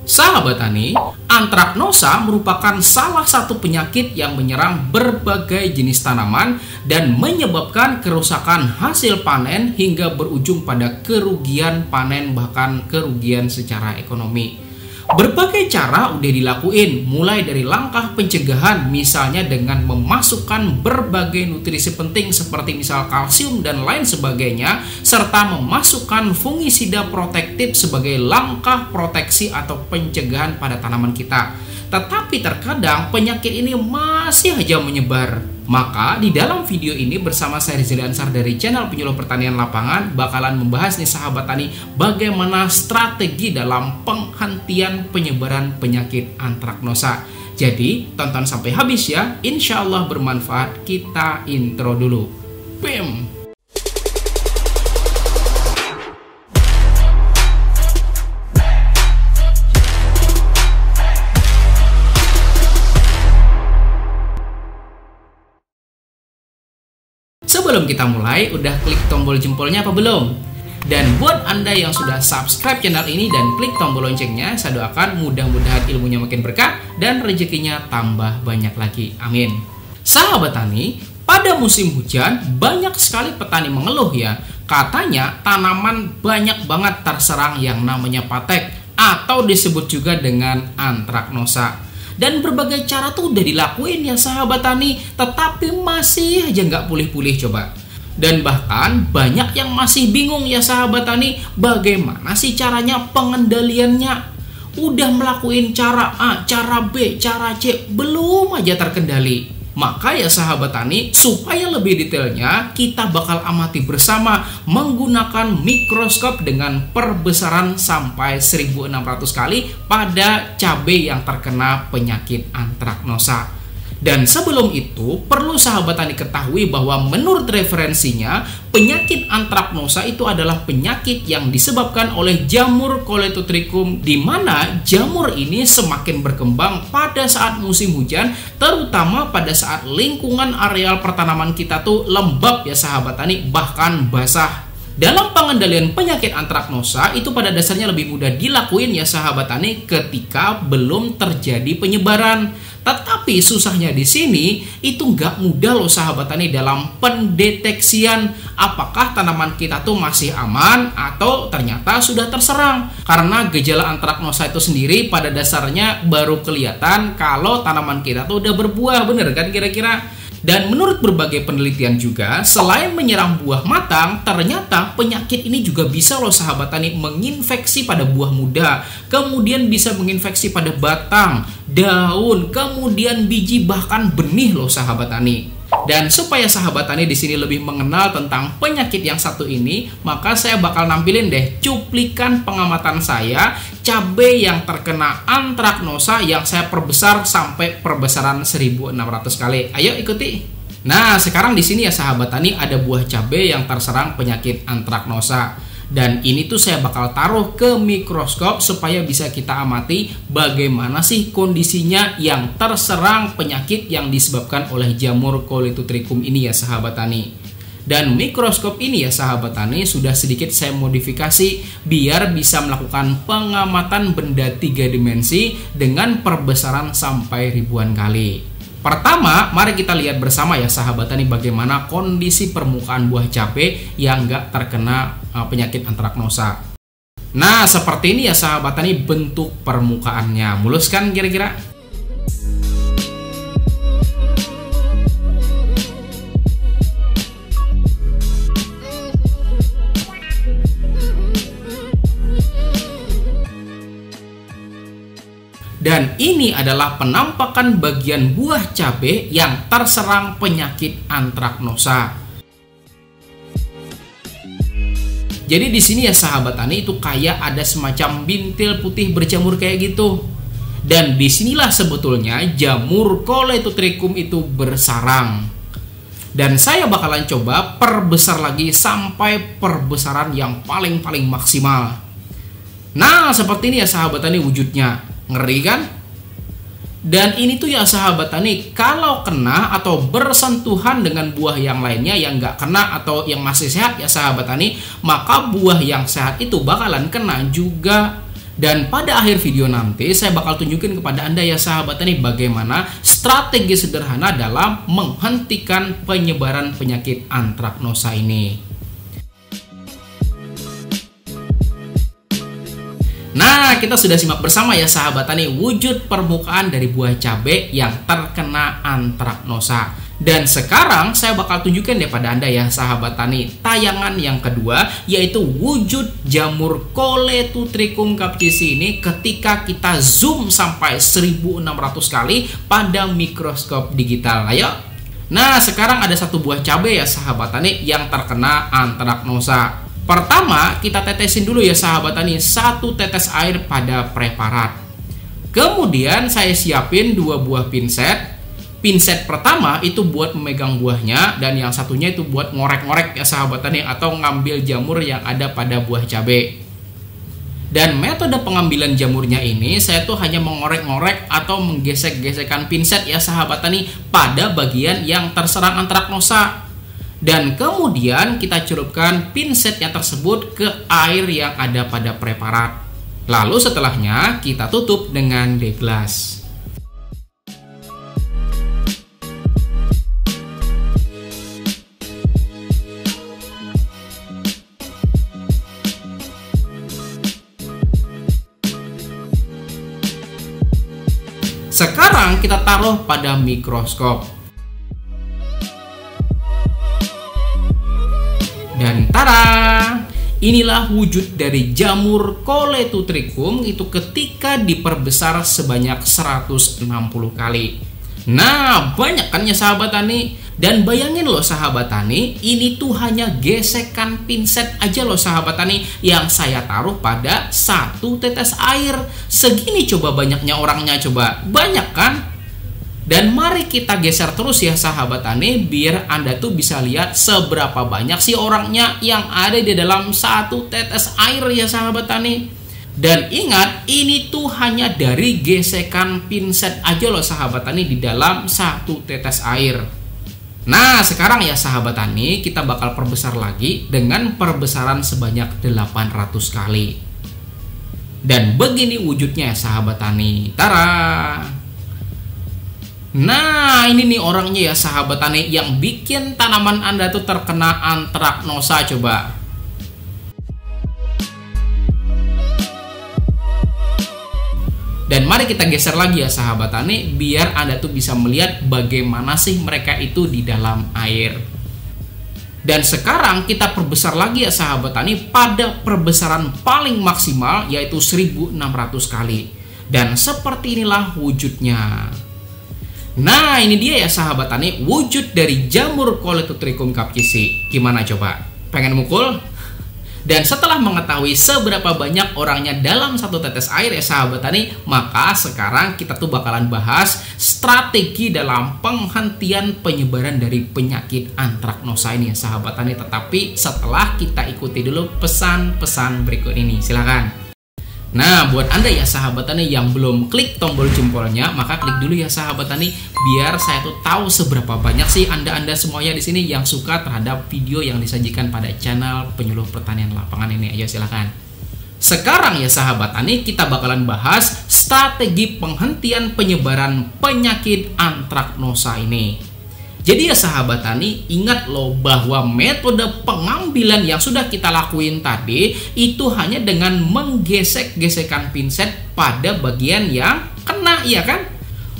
Sahabat tani, antraknosa merupakan salah satu penyakit yang menyerang berbagai jenis tanaman dan menyebabkan kerusakan hasil panen hingga berujung pada kerugian panen bahkan kerugian secara ekonomi. Berbagai cara udah dilakuin, mulai dari langkah pencegahan misalnya dengan memasukkan berbagai nutrisi penting seperti misal kalsium dan lain sebagainya, serta memasukkan fungisida protektif sebagai langkah proteksi atau pencegahan pada tanaman kita. Tetapi terkadang penyakit ini masih aja menyebar. Maka di dalam video ini bersama saya Rizal Ansar dari channel Penyuluh Pertanian Lapangan bakalan membahas nih sahabat tani bagaimana strategi dalam penghentian penyebaran penyakit antraknosa. Jadi tonton sampai habis ya, insya Allah bermanfaat. Kita intro dulu. Bim. Sebelum kita mulai, udah klik tombol jempolnya apa belum? Dan buat Anda yang sudah subscribe channel ini dan klik tombol loncengnya, saya doakan mudah-mudahan ilmunya makin berkah dan rezekinya tambah banyak lagi. Amin. Sahabat tani, pada musim hujan banyak sekali petani mengeluh ya. Katanya tanaman banyak banget terserang yang namanya patek atau disebut juga dengan antraknosa. Dan berbagai cara tuh udah dilakuin ya sahabat tani, tetapi masih aja nggak pulih-pulih coba. Dan bahkan banyak yang masih bingung ya sahabat tani, bagaimana sih caranya pengendaliannya. Udah melakuin cara A, cara B, cara C, belum aja terkendali. Maka ya sahabat tani, supaya lebih detailnya kita bakal amati bersama menggunakan mikroskop dengan perbesaran sampai 1600 kali pada cabai yang terkena penyakit antraknosa. Dan sebelum itu, perlu sahabat tani ketahui bahwa menurut referensinya, penyakit antraknosa itu adalah penyakit yang disebabkan oleh jamur Coledotrichum, di mana jamur ini semakin berkembang pada saat musim hujan, terutama pada saat lingkungan areal pertanaman kita tuh lembab ya sahabat tani, bahkan basah. Dalam pengendalian penyakit antraknosa itu pada dasarnya lebih mudah dilakuin ya sahabat tani ketika belum terjadi penyebaran. Tetapi susahnya di sini itu nggak mudah loh sahabat tani dalam pendeteksian apakah tanaman kita tuh masih aman atau ternyata sudah terserang. Karena gejala antraknosa itu sendiri pada dasarnya baru kelihatan kalau tanaman kita tuh udah berbuah, bener kan kira-kira? Dan menurut berbagai penelitian juga, selain menyerang buah matang, ternyata penyakit ini juga bisa loh sahabat tani menginfeksi pada buah muda, kemudian bisa menginfeksi pada batang, daun, kemudian biji, bahkan benih loh sahabat tani. Dan supaya sahabat tani di sini lebih mengenal tentang penyakit yang satu ini, maka saya bakal nampilin deh cuplikan pengamatan saya cabai yang terkena antraknosa yang saya perbesar sampai perbesaran 1600 kali. Ayo ikuti. Nah, sekarang di sini ya sahabat tani ada buah cabai yang terserang penyakit antraknosa. Dan ini tuh saya bakal taruh ke mikroskop supaya bisa kita amati bagaimana sih kondisinya yang terserang penyakit yang disebabkan oleh jamur Coledotrichum ini ya sahabat tani. Dan mikroskop ini ya sahabat tani sudah sedikit saya modifikasi biar bisa melakukan pengamatan benda 3 dimensi dengan perbesaran sampai ribuan kali. Pertama, mari kita lihat bersama ya sahabat tani bagaimana kondisi permukaan buah cabai yang nggak terkena penyakit antraknosa. Nah, seperti ini ya sahabat tani bentuk permukaannya. Mulus kan kira-kira? Dan ini adalah penampakan bagian buah cabai yang terserang penyakit antraknosa. Jadi di sini ya sahabat tani itu kayak ada semacam bintil putih berjamur kayak gitu. Dan disinilah sebetulnya jamur Coledotrichum itu bersarang. Dan saya bakalan coba perbesar lagi sampai perbesaran yang paling maksimal. Nah, seperti ini ya sahabat tani wujudnya. Ngeri kan? Dan ini tuh ya sahabat tani, kalau kena atau bersentuhan dengan buah yang lainnya yang nggak kena atau yang masih sehat ya sahabat tani, maka buah yang sehat itu bakalan kena juga. Dan pada akhir video nanti saya bakal tunjukin kepada Anda ya sahabat tani bagaimana strategi sederhana dalam menghentikan penyebaran penyakit antraknosa ini. Nah, kita sudah simak bersama ya sahabat tani wujud permukaan dari buah cabai yang terkena antraknosa. Dan sekarang saya bakal tunjukkan pada Anda ya sahabat tani tayangan yang kedua, yaitu wujud jamur Coletutricum capsicii ini ketika kita zoom sampai 1600 kali pada mikroskop digital. Ayo. Nah, sekarang ada satu buah cabai ya sahabat tani yang terkena antraknosa. Pertama, kita tetesin dulu ya sahabat tani 1 tetes air pada preparat. Kemudian saya siapin 2 buah pinset. Pinset pertama itu buat memegang buahnya, dan yang satunya itu buat ngorek-ngorek ya sahabat tani, atau ngambil jamur yang ada pada buah cabai. Dan metode pengambilan jamurnya ini saya tuh hanya mengorek-ngorek atau menggesek-gesekkan pinset ya sahabat tani pada bagian yang terserang antraknosa. Dan kemudian kita celupkan pinsetnya tersebut ke air yang ada pada preparat. Lalu setelahnya kita tutup dengan deglas. Sekarang kita taruh pada mikroskop. Dan tada! Inilah wujud dari jamur Coletutricum itu ketika diperbesar sebanyak 160 kali. Nah, banyak kan ya sahabat tani? Dan bayangin loh sahabat tani, ini tuh hanya gesekan pinset aja loh sahabat tani yang saya taruh pada 1 tetes air. Segini coba banyaknya orangnya, coba. Banyak kan? Dan mari kita geser terus ya sahabat tani, biar Anda tuh bisa lihat seberapa banyak sih orangnya yang ada di dalam 1 tetes air ya sahabat tani. Dan ingat, ini tuh hanya dari gesekan pinset aja loh sahabat tani di dalam 1 tetes air. Nah, sekarang ya sahabat tani, kita bakal perbesar lagi dengan perbesaran sebanyak 800 kali. Dan begini wujudnya ya sahabat tani. Tara! Nah, ini nih orangnya ya sahabat tani yang bikin tanaman Anda tuh terkena antraknosa, coba. Dan mari kita geser lagi ya sahabat tani, biar Anda tuh bisa melihat bagaimana sih mereka itu di dalam air. Dan sekarang kita perbesar lagi ya sahabat tani pada perbesaran paling maksimal, yaitu 1600 kali. Dan seperti inilah wujudnya. Nah, ini dia ya sahabat tani wujud dari jamur Coletutricum capsicii. Gimana coba? Pengen mukul? Dan setelah mengetahui seberapa banyak orangnya dalam 1 tetes air ya sahabat tani, maka sekarang kita tuh bakalan bahas strategi dalam penghentian penyebaran dari penyakit antraknosa ini ya sahabat tani. Tetapi setelah kita ikuti dulu pesan-pesan berikut ini, silakan. Nah, buat Anda ya sahabat tani yang belum klik tombol jempolnya, maka klik dulu ya sahabat tani, biar saya tuh tahu seberapa banyak sih Anda semuanya di sini yang suka terhadap video yang disajikan pada channel Penyuluh Pertanian Lapangan ini. Ayo silakan. Sekarang ya sahabat tani, kita bakalan bahas strategi penghentian penyebaran penyakit antraknosa ini. Jadi ya sahabat tani, ingat loh bahwa metode pengambilan yang sudah kita lakuin tadi itu hanya dengan menggesek-gesekkan pinset pada bagian yang kena, ya kan?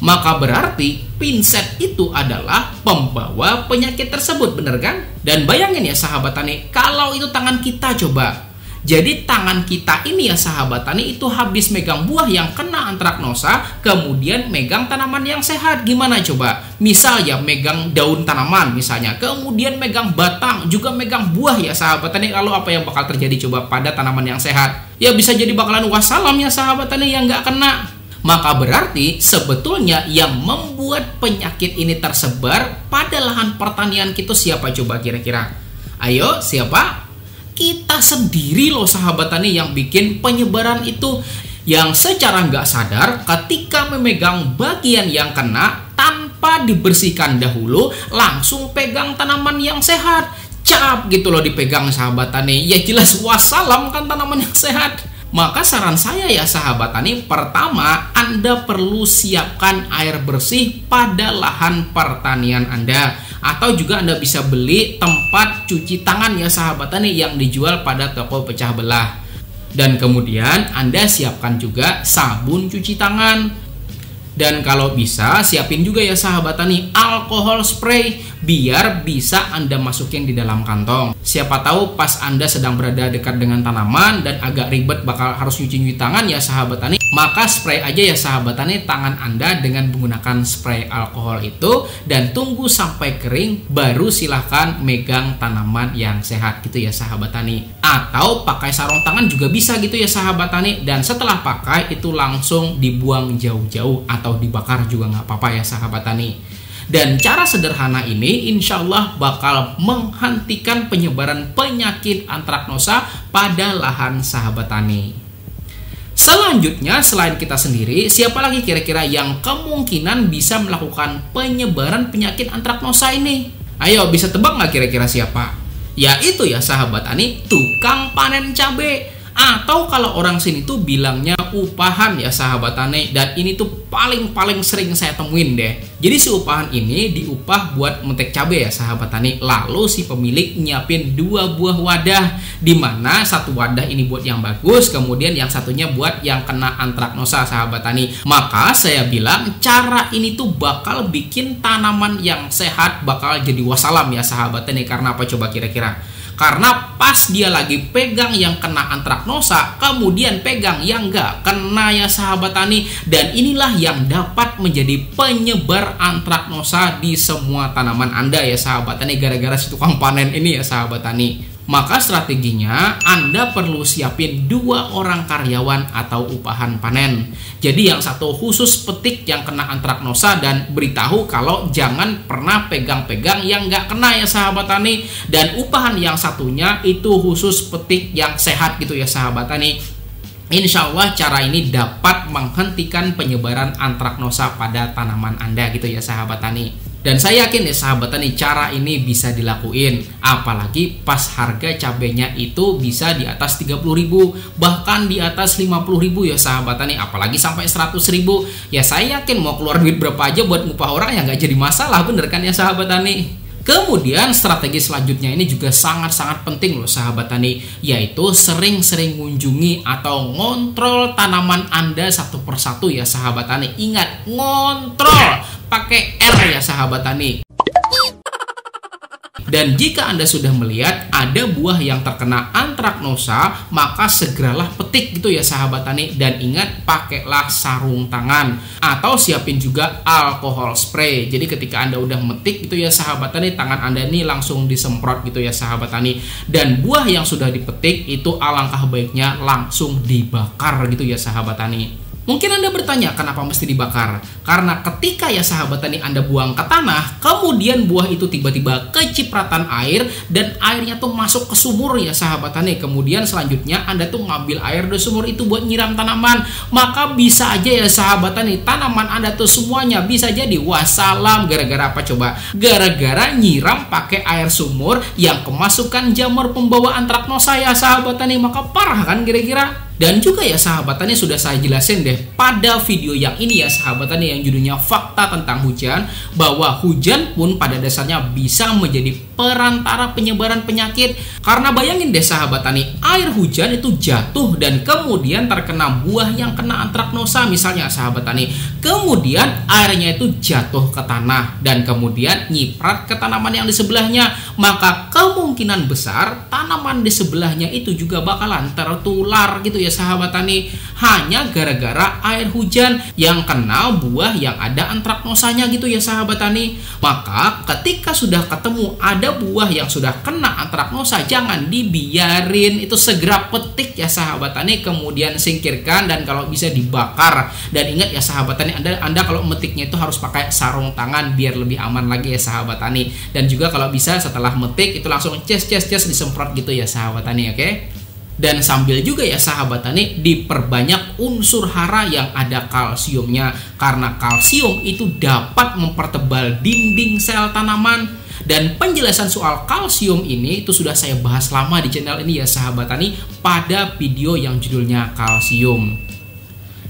Maka berarti pinset itu adalah pembawa penyakit tersebut, bener kan? Dan bayangin ya sahabat tani, kalau itu tangan kita coba. Jadi tangan kita ini ya sahabat tani itu habis megang buah yang kena antraknosa, kemudian megang tanaman yang sehat. Gimana coba? Misal ya megang daun tanaman misalnya, kemudian megang batang, juga megang buah ya sahabat tani. Lalu apa yang bakal terjadi coba pada tanaman yang sehat? Ya bisa jadi bakalan wassalam ya sahabat tani yang nggak kena. Maka berarti sebetulnya yang membuat penyakit ini tersebar pada lahan pertanian kita siapa coba kira-kira? Ayo, siapa? Kita sendiri loh sahabat tani yang bikin penyebaran itu, yang secara nggak sadar ketika memegang bagian yang kena tanpa dibersihkan dahulu langsung pegang tanaman yang sehat, cap gitu loh dipegang sahabat tani, ya jelas wassalam kan tanaman yang sehat. Maka saran saya ya sahabat tani, pertama Anda perlu siapkan air bersih pada lahan pertanian Anda. Atau juga Anda bisa beli tempat cuci tangan ya sahabat tani yang dijual pada toko pecah belah. Dan kemudian Anda siapkan juga sabun cuci tangan. Dan kalau bisa siapin juga ya sahabat tani alkohol spray biar bisa Anda masukin di dalam kantong. Siapa tahu pas Anda sedang berada dekat dengan tanaman dan agak ribet bakal harus nyuci tangan ya sahabat tani, maka spray aja ya sahabat tani tangan Anda dengan menggunakan spray alkohol itu dan tunggu sampai kering baru silahkan megang tanaman yang sehat gitu ya sahabat tani. Atau pakai sarung tangan juga bisa gitu ya sahabat tani, dan setelah pakai itu langsung dibuang jauh-jauh atau dibakar juga nggak apa-apa ya sahabat tani. Dan cara sederhana ini insya Allah bakal menghentikan penyebaran penyakit antraknosa pada lahan sahabat tani. Selanjutnya selain kita sendiri, siapa lagi kira-kira yang kemungkinan bisa melakukan penyebaran penyakit antraknosa ini? Ayo bisa tebak nggak kira-kira siapa? Ya itu ya sahabat tani, tukang panen cabai. Atau kalau orang sini tuh bilangnya upahan ya sahabat tani, dan ini tuh paling sering saya temuin deh. Jadi si upahan ini diupah buat metek cabai ya sahabat tani. Lalu si pemilik nyiapin 2 buah wadah, dimana satu wadah ini buat yang bagus, kemudian yang satunya buat yang kena antraknosa sahabat tani. Maka saya bilang cara ini tuh bakal bikin tanaman yang sehat bakal jadi wassalam ya sahabat tani. Karena apa coba kira-kira? Karena pas dia lagi pegang yang kena antraknosa, kemudian pegang yang nggak kena ya sahabat tani. Dan inilah yang dapat menjadi penyebar antraknosa di semua tanaman Anda ya sahabat tani, gara-gara si tukang panen ini ya sahabat tani. Maka strateginya Anda perlu siapin 2 orang karyawan atau upahan panen. Jadi yang satu khusus petik yang kena antraknosa dan beritahu kalau jangan pernah pegang-pegang yang nggak kena ya sahabat tani. Dan upahan yang satunya itu khusus petik yang sehat gitu ya sahabat tani. Insya Allah cara ini dapat menghentikan penyebaran antraknosa pada tanaman Anda gitu ya sahabat tani. Dan saya yakin ya sahabat tani cara ini bisa dilakuin. Apalagi pas harga cabenya itu bisa di atas 30.000, bahkan di atas 50.000 ya sahabat tani. Apalagi sampai 100.000. Ya saya yakin mau keluar duit berapa aja buat ngupah orang ya nggak jadi masalah, bener kan ya sahabat tani. Kemudian strategi selanjutnya ini juga sangat-sangat penting loh sahabat tani, yaitu sering-sering mengunjungi atau ngontrol tanaman Anda satu persatu ya sahabat tani. Ingat, ngontrol pakai R ya sahabat tani. Dan jika Anda sudah melihat ada buah yang terkena antraknosa, maka segeralah petik gitu ya sahabat tani. Dan ingat, pakailah sarung tangan atau siapin juga alkohol spray. Jadi ketika Anda udah metik gitu ya sahabat tani, tangan Anda ini langsung disemprot gitu ya sahabat tani. Dan buah yang sudah dipetik itu alangkah baiknya langsung dibakar gitu ya sahabat tani. Mungkin Anda bertanya kenapa mesti dibakar? Karena ketika ya sahabat tani Anda buang ke tanah, kemudian buah itu tiba-tiba kecipratan air dan airnya tuh masuk ke sumur ya sahabat tani. Kemudian selanjutnya Anda tuh ngambil air dari sumur itu buat nyiram tanaman. Maka bisa aja ya sahabat tani, tanaman Anda tuh semuanya bisa jadi wassalam. Gara-gara apa coba? Gara-gara nyiram pakai air sumur yang kemasukan jamur pembawa antraknosa ya sahabat tani. Maka parah kan kira-kira? Dan juga ya sahabat tani sudah saya jelasin deh pada video yang ini ya sahabat tani yang judulnya fakta tentang hujan, bahwa hujan pun pada dasarnya bisa menjadi perantara penyebaran penyakit. Karena bayangin deh sahabat tani, air hujan itu jatuh dan kemudian terkena buah yang kena antraknosa misalnya sahabat tani. Kemudian airnya itu jatuh ke tanah dan kemudian nyiprat ke tanaman yang di sebelahnya. Maka kemungkinan besar tanaman di sebelahnya itu juga bakalan tertular gitu ya sahabat tani, hanya gara-gara air hujan yang kena buah yang ada antraknosanya gitu ya sahabat tani. Maka ketika sudah ketemu ada buah yang sudah kena antraknosa, jangan dibiarin, itu segera petik ya sahabat tani, kemudian singkirkan dan kalau bisa dibakar. Dan ingat ya sahabat tani, Anda kalau metiknya itu harus pakai sarung tangan biar lebih aman lagi ya sahabat tani. Dan juga kalau bisa setelah metik itu langsung ces disemprot gitu ya sahabat tani, oke? Dan sambil juga ya sahabat tani diperbanyak unsur hara yang ada kalsiumnya, karena kalsium itu dapat mempertebal dinding sel tanaman. Dan penjelasan soal kalsium ini itu sudah saya bahas lama di channel ini ya sahabat tani pada video yang judulnya kalsium.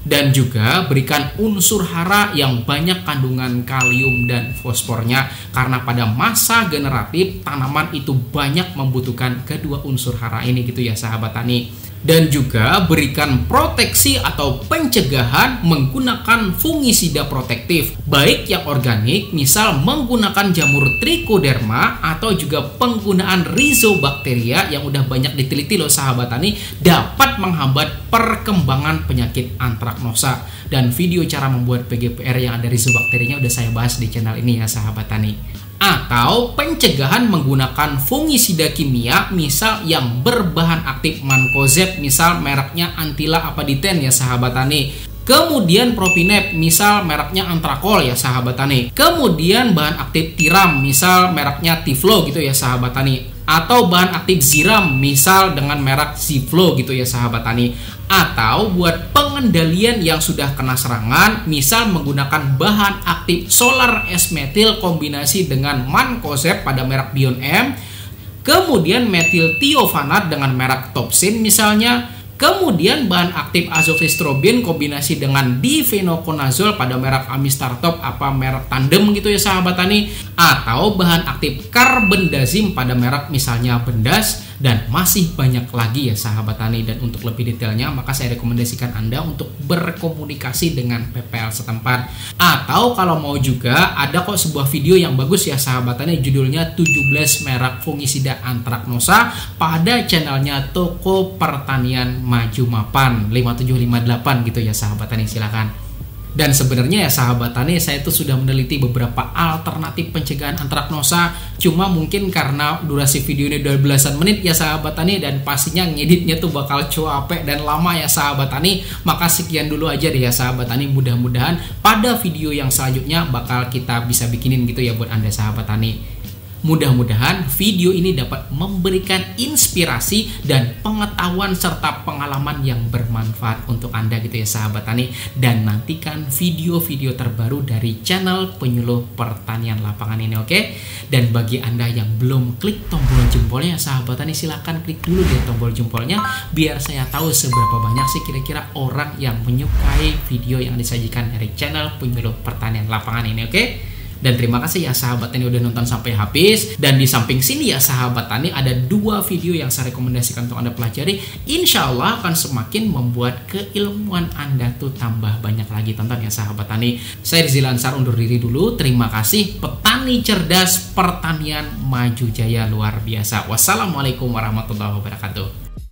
Dan juga berikan unsur hara yang banyak kandungan kalium dan fosfornya, karena pada masa generatif tanaman itu banyak membutuhkan kedua unsur hara ini gitu ya sahabat tani. Dan juga berikan proteksi atau pencegahan menggunakan fungisida protektif, baik yang organik misal menggunakan jamur trichoderma atau juga penggunaan rhizobacteria yang udah banyak diteliti loh sahabat tani, dapat menghambat perkembangan penyakit antraknosa. Dan video cara membuat PGPR yang ada rhizobacterianya udah saya bahas di channel ini ya sahabat tani. Atau pencegahan menggunakan fungisida kimia misal yang berbahan aktif mancozeb, misal mereknya Antila apaditen ya sahabat tani. Kemudian propinep misal mereknya Antrakol ya sahabat tani. Kemudian bahan aktif tiram misal mereknya Tiflo gitu ya sahabat tani. Atau bahan aktif ziram misal dengan merek Ziflo gitu ya sahabat tani. Atau buat pengendalian yang sudah kena serangan misal menggunakan bahan aktif solar S-metil kombinasi dengan mancozeb pada merek Bion M, kemudian metil thiofanat dengan merek Topsin misalnya, kemudian bahan aktif azoxystrobin kombinasi dengan difenoconazole pada merek Amistartop apa merek Tandem gitu ya sahabat tani, atau bahan aktif carbendazim pada merek misalnya Bendas, dan masih banyak lagi ya sahabat tani. Dan untuk lebih detailnya maka saya rekomendasikan Anda untuk berkomunikasi dengan PPL setempat. Atau kalau mau juga ada kok sebuah video yang bagus ya sahabat tani, judulnya 17 merek fungisida antraknosa pada channelnya Toko Pertanian Maju Mapan 5758 gitu ya sahabat tani, silakan. Dan sebenarnya ya sahabat tani, saya tuh sudah meneliti beberapa alternatif pencegahan antraknosa, cuma mungkin karena durasi video ini udah belasan menit ya sahabat tani, dan pastinya ngeditnya tuh bakal capek dan lama ya sahabat tani, maka sekian dulu aja deh ya sahabat tani. Mudah-mudahan pada video yang selanjutnya bakal kita bisa bikinin gitu ya buat Anda sahabat tani. Mudah-mudahan video ini dapat memberikan inspirasi dan pengetahuan serta pengalaman yang bermanfaat untuk Anda gitu ya sahabat tani. Dan nantikan video-video terbaru dari channel Penyuluh Pertanian Lapangan ini, oke? Dan bagi Anda yang belum klik tombol jempolnya sahabat tani, silahkan klik dulu deh tombol jempolnya biar saya tahu seberapa banyak sih kira-kira orang yang menyukai video yang disajikan dari channel Penyuluh Pertanian Lapangan ini, oke? Dan terima kasih ya sahabat tani udah nonton sampai habis. Dan di samping sini ya sahabat tani ada dua video yang saya rekomendasikan untuk Anda pelajari. Insya Allah akan semakin membuat keilmuan Anda tuh tambah banyak lagi. Tonton ya sahabat tani. Saya Rizky Lansar undur diri dulu. Terima kasih. Petani cerdas, pertanian maju jaya luar biasa. Wassalamualaikum warahmatullahi wabarakatuh.